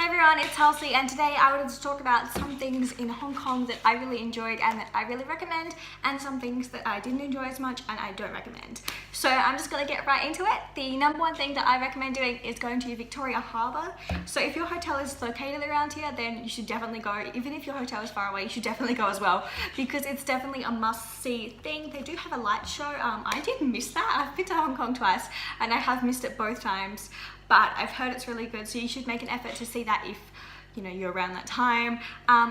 Hi everyone, it's Holcee, and today I wanted to talk about some things in Hong Kong that I really enjoyed and that I really recommend, and some things that I didn't enjoy as much and I don't recommend. So I'm just gonna get right into it. The number one thing that I recommend doing is going to Victoria Harbour. So if your hotel is located around here, then you should definitely go. Even if your hotel is far away, you should definitely go as well, because it's definitely a must-see thing. They do have a light show. I did miss that. I've been to Hong Kong twice and I have missed it both times, but I've heard it's really good, so you should make an effort to see that if you're around that time.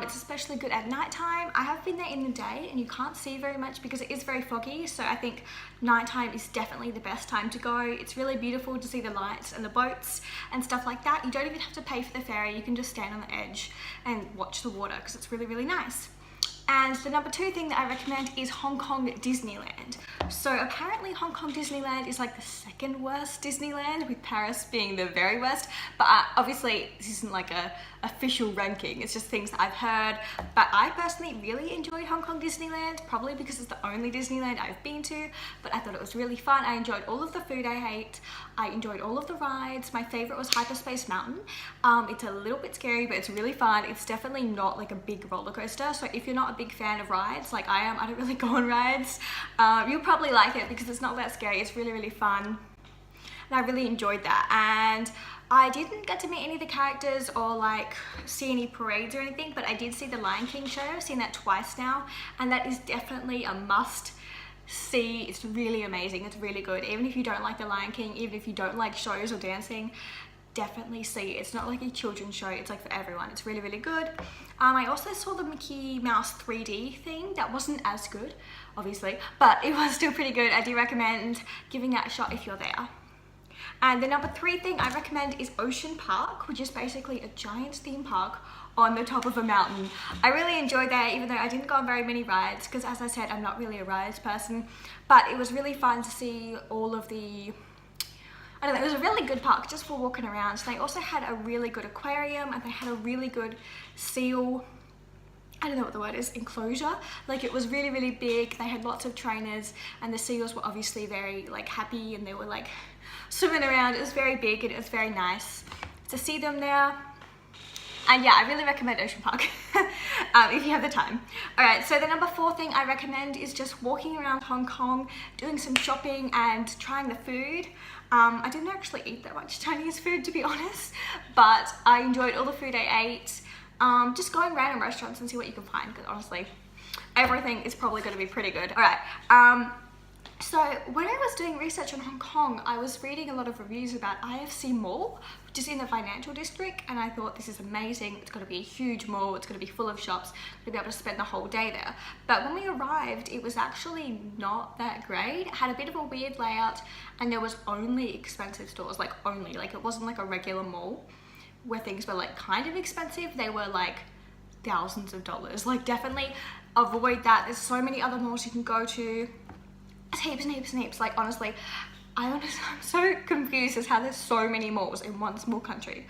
It's especially good at night time. I have been there in the day and you can't see very much because it is very foggy, so I think nighttime is definitely the best time to go. It's really beautiful to see the lights and the boats and stuff like that. You don't even have to pay for the ferry, you can just stand on the edge and watch the water because it's really, really nice. And the number two thing that I recommend is Hong Kong Disneyland. So apparently Hong Kong Disneyland is like the second worst Disneyland, with Paris being the very worst. But obviously this isn't like a official ranking, it's just things that I've heard. But I personally really enjoyed Hong Kong Disneyland, probably because it's the only Disneyland I've been to, but I thought it was really fun. I enjoyed all of the food I ate. I enjoyed all of the rides. My favorite was Hyperspace Mountain. It's a little bit scary, but it's really fun. It's definitely not like a big roller coaster, so if you're not a big fan of rides like I am, I don't really go on rides, you'll probably like it because it's not that scary. It's really, really fun, and I really enjoyed that. And I didn't get to meet any of the characters or like see any parades or anything, but I did see the Lion King show. I've seen that twice now, and that is definitely a must see. It's really amazing. It's really good. Even if you don't like the Lion King, even if you don't like shows or dancing, definitely see it. It's not like a children's show, it's like for everyone. It's really, really good. I also saw the Mickey Mouse 3D thing. That wasn't as good, obviously, but it was still pretty good. I do recommend giving that a shot if you're there. And the number three thing I recommend is Ocean Park, which is basically a giant theme park on the top of a mountain. I really enjoyed that, even though I didn't go on very many rides, because as I said, I'm not really a rides person, but it was really fun to see all of the, I don't know, it was a really good park just for walking around. So they also had a really good aquarium, and they had a really good seal, I don't know what the word is, enclosure. Like, it was really, really big. They had lots of trainers, and the seals were obviously very like happy, and they were like swimming around. It was very big and it was very nice to see them there. And yeah, I really recommend Ocean Park if you have the time. Alright, so the number four thing I recommend is just walking around Hong Kong, doing some shopping and trying the food. I didn't actually eat that much Chinese food, to be honest, but I enjoyed all the food I ate. Just go in random restaurants and see what you can find, because honestly, everything is probably going to be pretty good. Alright, so when I was doing research on Hong Kong, I was reading a lot of reviews about IFC Mall, which is in the financial district, and I thought, this is amazing. It's going to be a huge mall, it's going to be full of shops, we'll be able to spend the whole day there. But when we arrived, it was actually not that great. It had a bit of a weird layout, and there was only expensive stores, like it wasn't like a regular mall where things were like kind of expensive. They were like thousands of dollars. Like, definitely avoid that. There's so many other malls you can go to. There's heaps and heaps and heaps. Like, honestly, I'm so confused as how there's so many malls in one small country.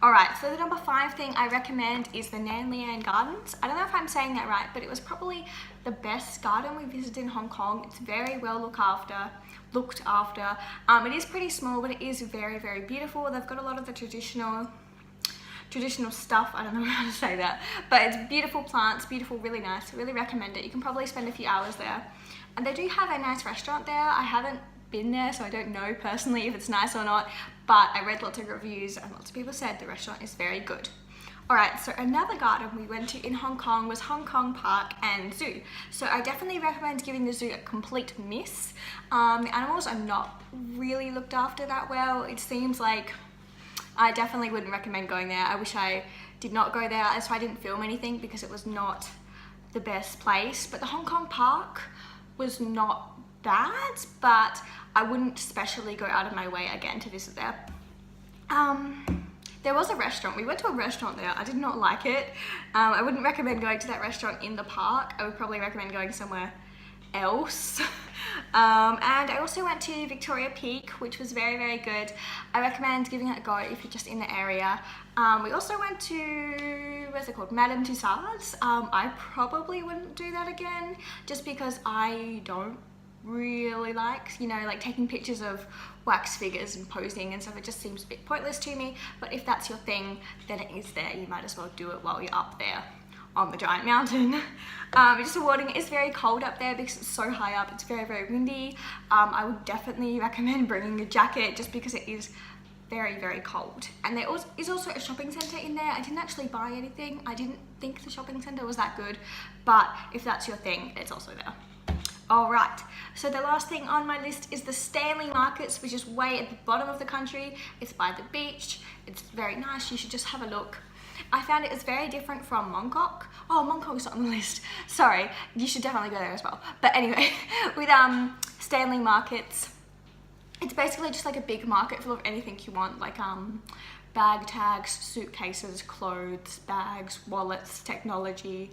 Alright, so the number five thing I recommend is the Nan Lian Gardens. I don't know if I'm saying that right, but it was probably the best garden we visited in Hong Kong. It's very well looked after. It is pretty small, but it is very, very beautiful. They've got a lot of the traditional stuff. I don't know how to say that, but it's beautiful plants, beautiful, really nice. I really recommend it. You can probably spend a few hours there. And they do have a nice restaurant there. I haven't been there, so I don't know personally if it's nice or not, but I read lots of reviews and lots of people said the restaurant is very good. Alright, so another garden we went to in Hong Kong was Hong Kong Park and Zoo. So I definitely recommend giving the zoo a complete miss. The animals are not really looked after that well. It seems like I definitely wouldn't recommend going there. I wish I did not go there. That's why I didn't film anything, because it was not the best place. But the Hong Kong Park was not bad, but I wouldn't especially go out of my way again to visit there. There was a restaurant. We went to a restaurant there. I did not like it. I wouldn't recommend going to that restaurant in the park. I would probably recommend going somewhere else. And I also went to Victoria Peak, which was very, very good. I recommend giving it a go if you're just in the area. We also went to, what's it called, Madame Tussauds. I probably wouldn't do that again, just because I don't really like, like taking pictures of wax figures and posing and stuff. It just seems a bit pointless to me, but if that's your thing, then it is there. You might as well do it while you're up there on the giant mountain. Just a warning, it's very cold up there because it's so high up. It's very, very windy. I would definitely recommend bringing a jacket just because it is very, very cold. And there is also a shopping centre in there. I didn't actually buy anything. I didn't think the shopping centre was that good, but if that's your thing, it's also there. Alright, so the last thing on my list is the Stanley Markets, which is way at the bottom of the country. It's by the beach. It's very nice. You should just have a look. I found it is very different from Mongkok. Oh, Mongkok's not on the list. Sorry, you should definitely go there as well. But anyway, with Stanley Markets, it's basically just like a big market full of anything you want, like bag tags, suitcases, clothes, bags, wallets, technology,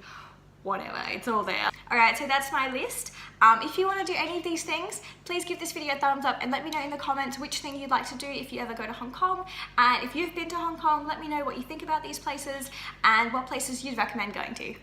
whatever, it's all there. Alright, so that's my list. If you want to do any of these things, please give this video a thumbs up and let me know in the comments which thing you'd like to do if you ever go to Hong Kong. And if you've been to Hong Kong, let me know what you think about these places and what places you'd recommend going to.